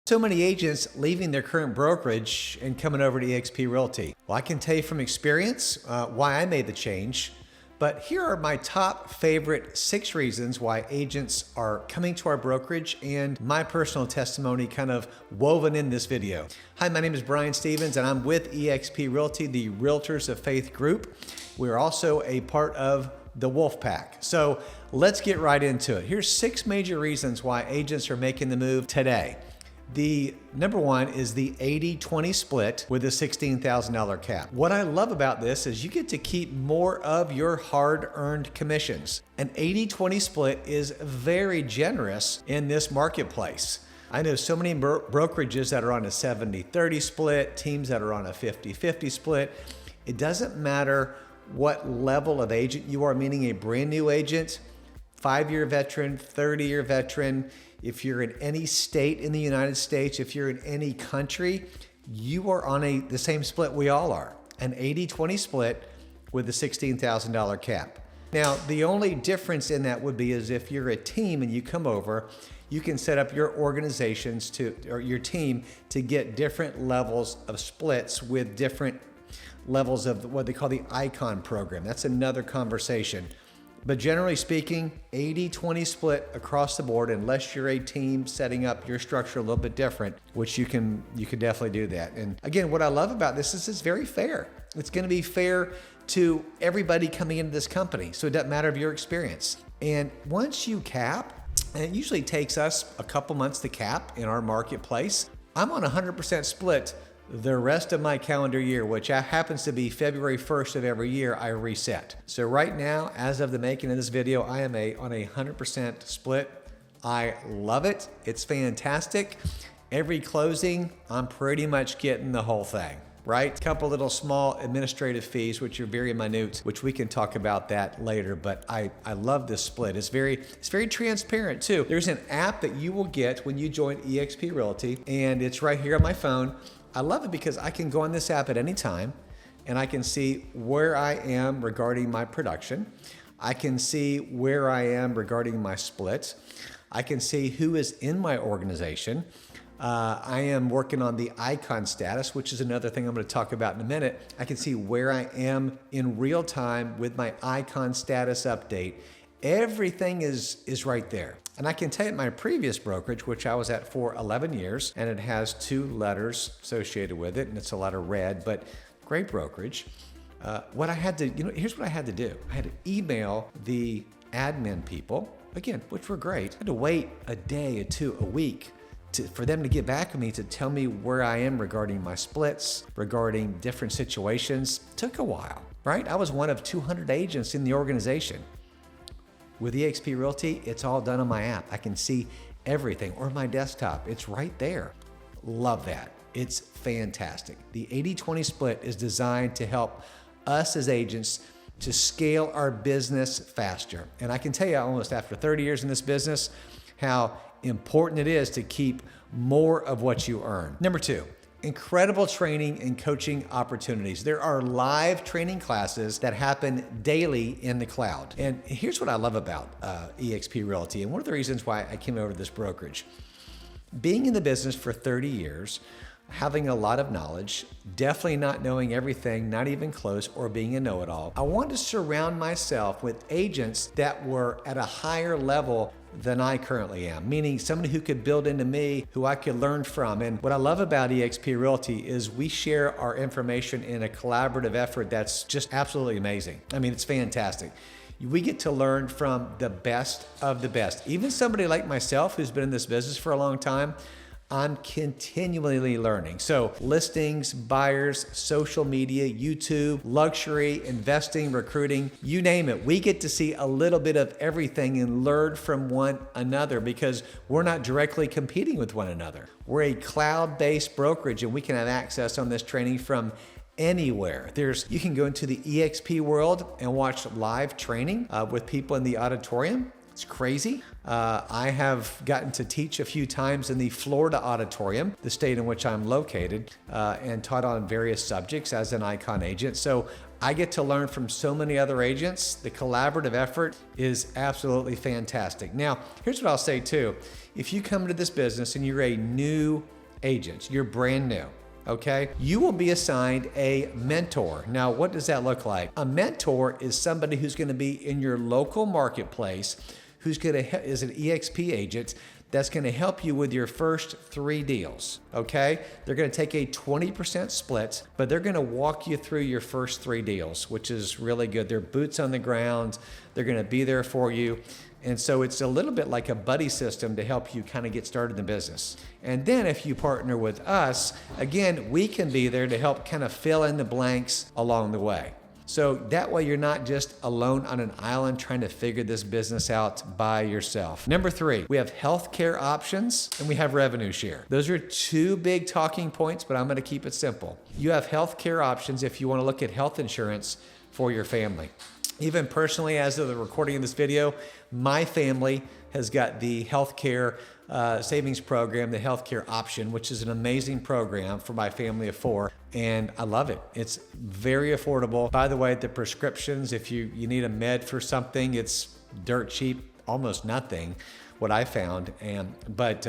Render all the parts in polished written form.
So many agents leaving their current brokerage and coming over to eXp Realty. Well, I can tell you from experience why I made the change, but here are my top favorite 6 reasons why agents are coming to our brokerage and my personal testimony kind of woven in this video. Hi, my name is Brian Stevens and I'm with eXp Realty, the Realtors of Faith group. We're also a part of the Wolf Pack. So let's get right into it. Here's 6 major reasons why agents are making the move today. The number one is the 80-20 split with a $16,000 cap. What I love about this is you get to keep more of your hard-earned commissions. An 80-20 split is very generous in this marketplace. I know so many brokerages that are on a 70-30 split, teams that are on a 50-50 split. It doesn't matter what level of agent you are, meaning a brand new agent, 5-year veteran, 30-year veteran. If you're in any state in the United States, if you're in any country, you are on the same split we all are, an 80-20 split with a $16,000 cap. Now, the only difference in that would be is if you're a team and you come over, you can set up your organizations or your team to get different levels of splits with different levels of what they call the icon program. That's another conversation. But generally speaking, 80-20 split across the board, unless you're a team setting up your structure a little bit different, which you can definitely do that. And again, what I love about this is it's very fair. It's going to be fair to everybody coming into this company. So it doesn't matter of your experience. And once you cap, and it usually takes us a couple months to cap in our marketplace, I'm on 100% split the rest of my calendar year, which happens to be February 1st of every year, I reset. So right now, as of the making of this video, I am on a 100% split. I love it. It's fantastic. Every closing, I'm pretty much getting the whole thing, right? A couple little small administrative fees, which are very minute, which we can talk about that later, but I love this split. It's very transparent too. There's an app that you will get when you join eXp Realty, and it's right here on my phone. I love it because I can go on this app at any time and I can see where I am regarding my production. I can see where I am regarding my splits. I can see who is in my organization. I am working on the icon status, which is another thing I'm going to talk about in a minute. I can see where I am in real time with my icon status update. Everything is right there. And I can tell you at my previous brokerage, which I was at for 11 years, and it has 2 letters associated with it, and it's a lot of red, but great brokerage. What I had to, here's what I had to do. I had to email the admin people, again, which were great. I had to wait a day or 2, a week, for them to get back with me to tell me where I am regarding my splits, regarding different situations. It took a while, right? I was one of 200 agents in the organization. With eXp Realty, it's all done on my app. I can see everything, or my desktop. It's right there. Love that. It's fantastic. The 80-20 split is designed to help us as agents to scale our business faster. And I can tell you almost after 30 years in this business, how important it is to keep more of what you earn. Number 2. Incredible training and coaching opportunities. There are live training classes that happen daily in the cloud. And here's what I love about eXp Realty, and one of the reasons why I came over to this brokerage. Being in the business for 30 years, having a lot of knowledge, definitely not knowing everything, not even close, or being a know-it-all. I wanted to surround myself with agents that were at a higher level than I currently am, meaning somebody who could build into me, who I could learn from. And what I love about eXp Realty is we share our information in a collaborative effort that's just absolutely amazing. I mean, it's fantastic. We get to learn from the best of the best. Even somebody like myself who's been in this business for a long time, I'm continually learning. So listings, buyers, social media, YouTube, luxury, investing, recruiting, you name it. We get to see a little bit of everything and learn from one another because we're not directly competing with one another. We're a cloud-based brokerage and we can have access on this training from anywhere. You can go into the eXp world and watch live training with people in the auditorium. It's crazy. I have gotten to teach a few times in the Florida auditorium, the state in which I'm located, and taught on various subjects as an icon agent. So I get to learn from so many other agents. The collaborative effort is absolutely fantastic. Now, here's what I'll say too. If you come to this business and you're a new agents. You're brand new. Okay, you will be assigned a mentor. Now, what does that look like? A mentor is somebody who's going to be in your local marketplace, who's going to is an eXp agent that's going to help you with your first 3 deals. Okay, they're going to take a 20% split, but they're going to walk you through your first 3 deals, which is really good. They're boots on the ground. They're going to be there for you. And so it's a little bit like a buddy system to help you kind of get started in the business. And then if you partner with us, again, we can be there to help kind of fill in the blanks along the way. So that way you're not just alone on an island trying to figure this business out by yourself. Number 3, we have healthcare options and we have revenue share. Those are 2 big talking points, but I'm going to keep it simple. You have healthcare options if you want to look at health insurance for your family. Even personally, as of the recording of this video, my family has got the healthcare savings program, the healthcare option, which is an amazing program for my family of 4. And I love it. It's very affordable. By the way, the prescriptions, if you need a med for something, it's dirt cheap, almost nothing, what I found. But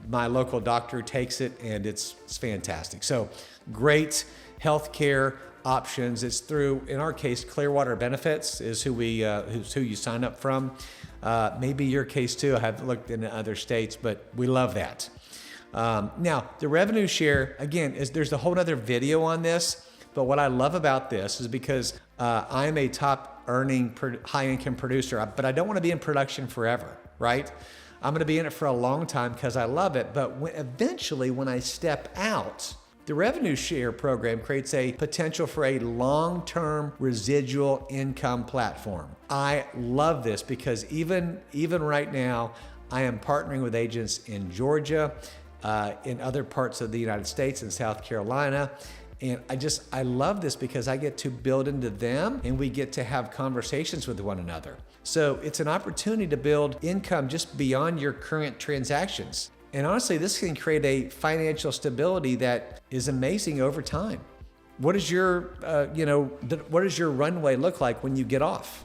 my local doctor takes it and it's fantastic. So great healthcare options. It's through, in our case, Clearwater Benefits is who you sign up from. Maybe your case too. I have looked in other states, but we love that. Now, the revenue share, again, there's a whole other video on this, but what I love about this is because I'm a top earning high income producer, but I don't want to be in production forever, right? I'm going to be in it for a long time because I love it. But eventually when I step out, the revenue share program creates a potential for a long-term residual income platform. I love this because even right now, I am partnering with agents in Georgia, in other parts of the United States, in South Carolina. And I love this because I get to build into them and we get to have conversations with one another. So it's an opportunity to build income just beyond your current transactions. And honestly, this can create a financial stability that is amazing over time. What does your runway look like when you get off?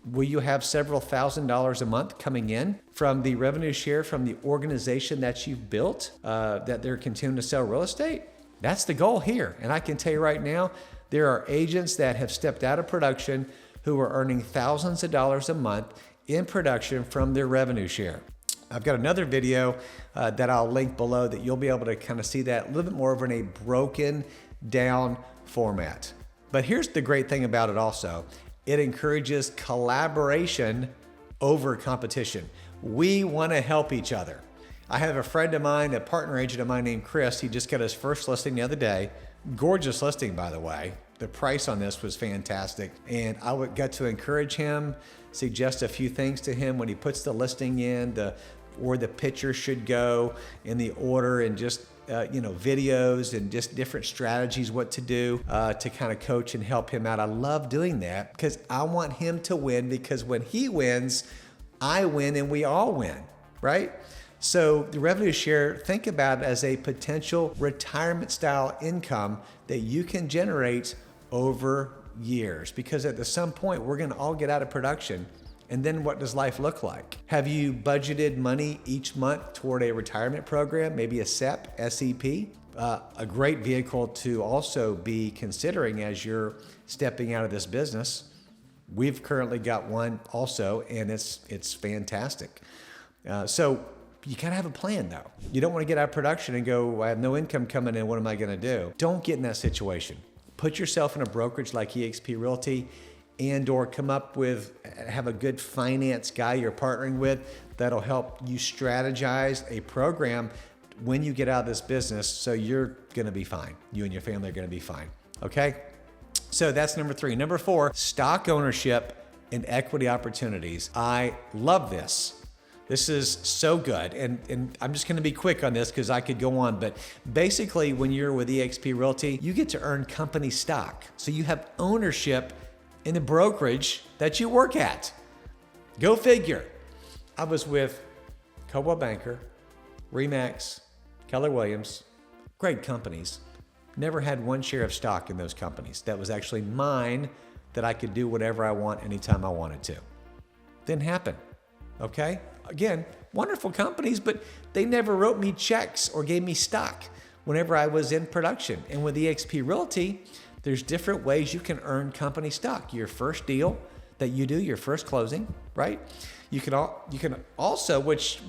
Will you have several $1,000s a month coming in from the revenue share from the organization that you've built, that they're continuing to sell real estate? That's the goal here. And I can tell you right now, there are agents that have stepped out of production who are earning thousands of dollars a month in production from their revenue share. I've got another video that I'll link below that you'll be able to kind of see that a little bit more of in a broken down format. But here's the great thing about it also. It encourages collaboration over competition. We want to help each other. I have a friend of mine, a partner agent of mine named Chris. He just got his first listing the other day. Gorgeous listing, by the way. The price on this was fantastic. And I got to encourage him, suggest a few things to him when he puts the listing in, where the picture should go in the order, and just videos and just different strategies, what to do to kind of coach and help him out. I love doing that because I want him to win, because when he wins, I win and we all win, right? So the revenue share, think about it as a potential retirement style income that you can generate over years, because at some point we're going to all get out of production. And then what does life look like? Have you budgeted money each month toward a retirement program, maybe a SEP, SEP? A great vehicle to also be considering as you're stepping out of this business. We've currently got one also, and it's fantastic. So you gotta have a plan though. You don't want to get out of production and go, I have no income coming in, what am I gonna do? Don't get in that situation. Put yourself in a brokerage like eXp Realty, and or have a good finance guy you're partnering with that'll help you strategize a program when you get out of this business, so you're gonna be fine. You and your family are gonna be fine, okay? So that's number 3. Number 4, stock ownership and equity opportunities. I love this. This is so good, and I'm just gonna be quick on this because I could go on, but basically when you're with eXp Realty, you get to earn company stock. So you have ownership in the brokerage that you work at. Go figure. I was with Coldwell Banker, Remax, Keller Williams, great companies. Never had one share of stock in those companies. That was actually mine, that I could do whatever I want anytime I wanted to. Didn't happen, okay? Again, wonderful companies, but they never wrote me checks or gave me stock whenever I was in production. And with eXp Realty, there's different ways you can earn company stock. Your first deal that you do, your first closing, right? You can also, which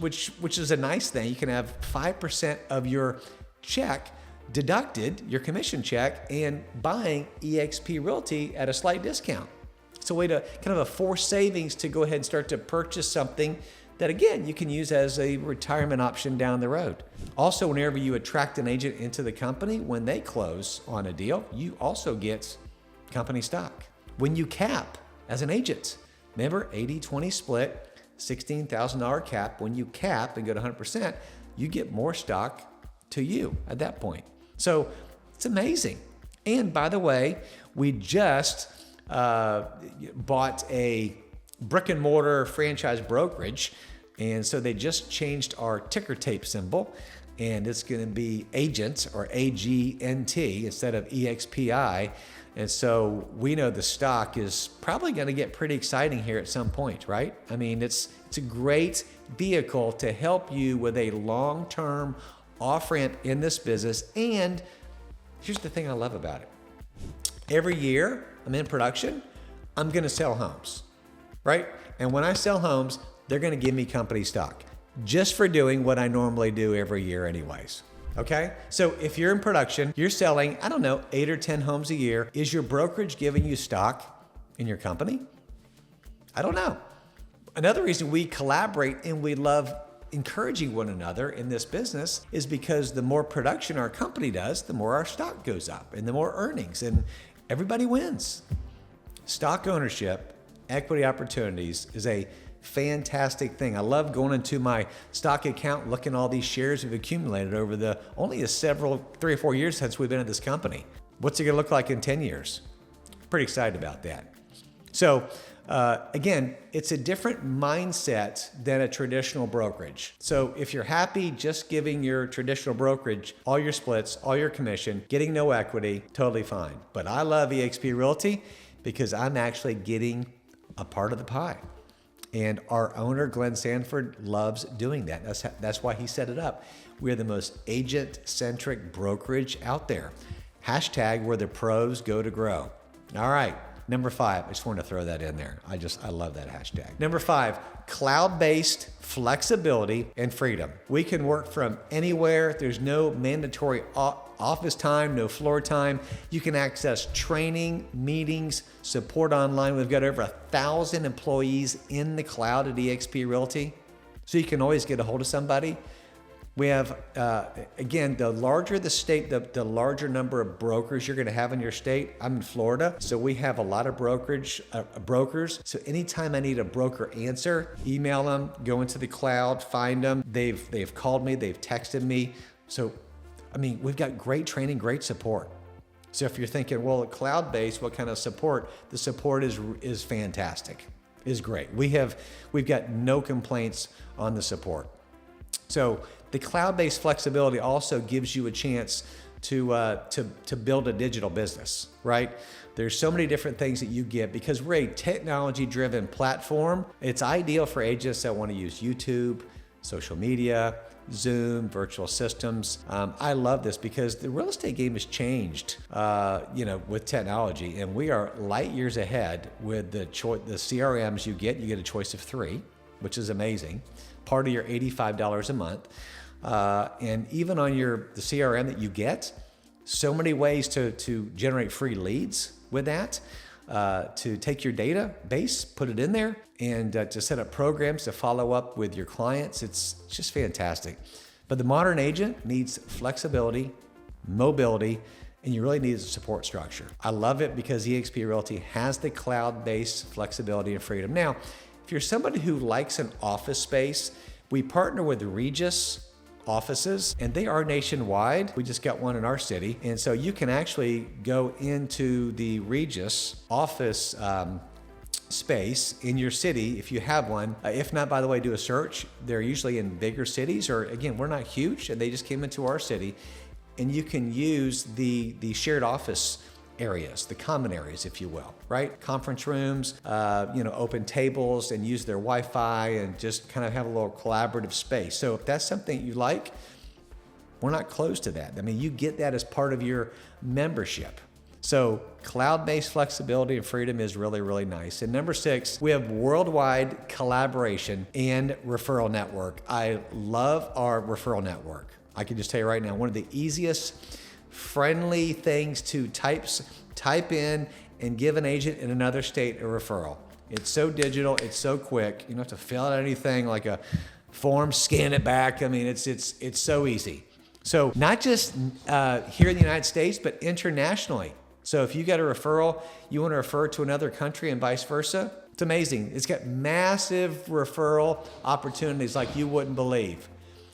is a nice thing, you can have 5% of your check deducted, your commission check, and buying eXp Realty at a slight discount. It's a way to kind of a forced savings to go ahead and start to purchase something that, again, you can use as a retirement option down the road. Also, whenever you attract an agent into the company, when they close on a deal, you also get company stock. When you cap as an agent, remember 80-20 split, $16,000 cap. When you cap and go to 100%, you get more stock to you at that point. So it's amazing. And by the way, we just bought a brick and mortar franchise brokerage. And so they just changed our ticker tape symbol, and it's going to be agent or AGNT instead of EXPI. And so we know the stock is probably going to get pretty exciting here at some point, right? I mean, it's a great vehicle to help you with a long-term off-ramp in this business. And here's the thing I love about it. Every year I'm in production, I'm going to sell homes, right? And when I sell homes, they're going to give me company stock just for doing what I normally do every year anyways. Okay? So if you're in production, you're selling, I don't know, 8 or 10 homes a year. Is your brokerage giving you stock in your company? I don't know. Another reason we collaborate and we love encouraging one another in this business is because the more production our company does, the more our stock goes up and the more earnings, and everybody wins. Stock ownership, equity opportunities is a fantastic thing. I love going into my stock account, looking at all these shares we've accumulated over the only 3 or 4 years since we've been at this company. What's it going to look like in 10 years? Pretty excited about that. So again, it's a different mindset than a traditional brokerage. So if you're happy just giving your traditional brokerage all your splits, all your commission, getting no equity, totally fine. But I love eXp Realty because I'm actually getting a part of the pie. And our owner, Glenn Sanford, loves doing that. That's why he set it up. We're the most agent-centric brokerage out there. Hashtag where the pros go to grow. All right, number 5. I just want to throw that in there. I love that hashtag. Number 5, cloud-based flexibility and freedom. We can work from anywhere. There's no mandatory office time, no floor time. You can access training, meetings, support online. We've got over 1,000 employees in the cloud at eXp Realty, so you can always get a hold of somebody. We have, again, the larger the state, the larger number of brokers you're going to have in your state. I'm in Florida, so we have a lot of brokers. So anytime I need a broker answer, email them, go into the cloud, find them. They've called me, they've texted me. So, I mean, we've got great training, great support. So if you're thinking, well, cloud-based, what kind of support? The support is fantastic, is great. We've got no complaints on the support. So the cloud-based flexibility also gives you a chance to build a digital business, right? There's so many different things that you get because we're a technology-driven platform. It's ideal for agents that want to use YouTube, social media, Zoom, virtual systems. I love this because the real estate game has changed, with technology, and we are light years ahead with the CRMs you get. You get a choice of 3, which is amazing. Part of your $85 a month. And even on the CRM that you get, so many ways to generate free leads with that, to take your database, put it in there, and to set up programs to follow up with your clients. It's just fantastic. But the modern agent needs flexibility, mobility, and you really need a support structure. I love it because eXp Realty has the cloud-based flexibility and freedom. Now, if you're somebody who likes an office space, we partner with Regus offices, and they are nationwide. We just got one in our city. And so you can actually go into the Regus office space in your city if you have one. If not, by the way, do a search. They're usually in bigger cities, or again, we're not huge, and they just came into our city. And you can use the shared office areas, the common areas, if you will, right? Conference rooms, open tables and use their Wi-Fi and just kind of have a little collaborative space. So if that's something you like, we're not closed to that. I mean, you get that as part of your membership. So cloud-based flexibility and freedom is really, really nice. And number 6, we have worldwide collaboration and referral network. I love our referral network. I can just tell you right now, one of the easiest, friendly things to type in and give an agent in another state a referral. It's so digital, it's so quick. You don't have to fill out anything like a form, scan it back. I mean, it's so easy. So not just here in the United States, but internationally. So if you get a referral, you want to refer to another country and vice versa, it's amazing. It's got massive referral opportunities like you wouldn't believe.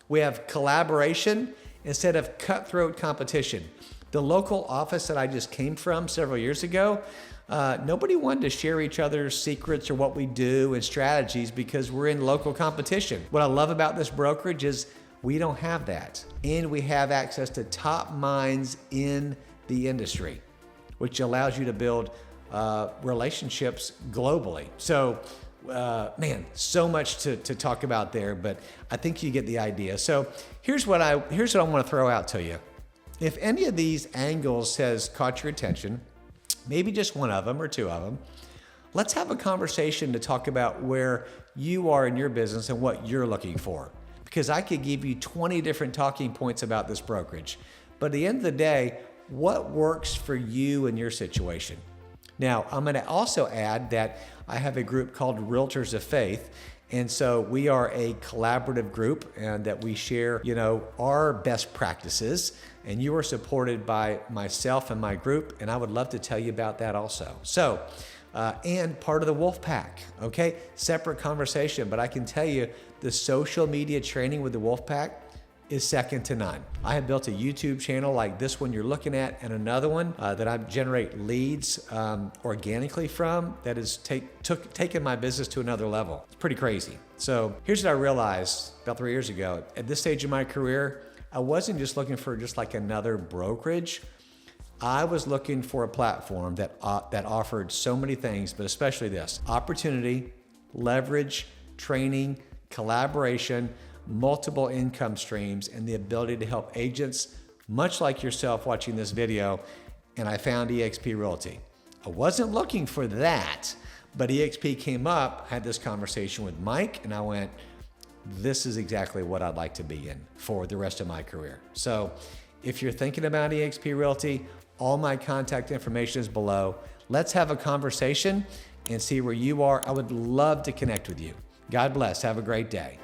We have collaboration instead of cutthroat competition. The local office that I just came from several years ago, nobody wanted to share each other's secrets or what we do and strategies because we're in local competition. What I love about this brokerage is we don't have that. And we have access to top minds in the industry, which allows you to build relationships globally. So, so much to talk about there, but I think you get the idea. So here's what I want to throw out to you. If any of these angles has caught your attention, maybe just one of them or two of them, let's have a conversation to talk about where you are in your business and what you're looking for. Because I could give you 20 different talking points about this brokerage. But at the end of the day, what works for you and your situation? Now, I'm going to also add that I have a group called Realtors of Faith. And so we are a collaborative group and that we share, our best practices. And you are supported by myself and my group. And I would love to tell you about that also. So, and part of the Wolf Pack, okay? Separate conversation, but I can tell you the social media training with the Wolf Pack is second to none. I have built a YouTube channel like this one you're looking at and another one that I generate leads organically from that has taken my business to another level. It's pretty crazy. So here's what I realized about 3 years ago. At this stage of my career, I wasn't just looking for just like another brokerage. I was looking for a platform that offered so many things, but especially this: opportunity, leverage, training, collaboration, multiple income streams, and the ability to help agents much like yourself watching this video. And I found eXp Realty. I wasn't looking for that, but eXp came up, had this conversation with Mike, and I went, this is exactly what I'd like to be in for the rest of my career. So if you're thinking about eXp Realty, all my contact information is below. Let's have a conversation and see where you are. I would love to connect with you. God bless. Have a great day.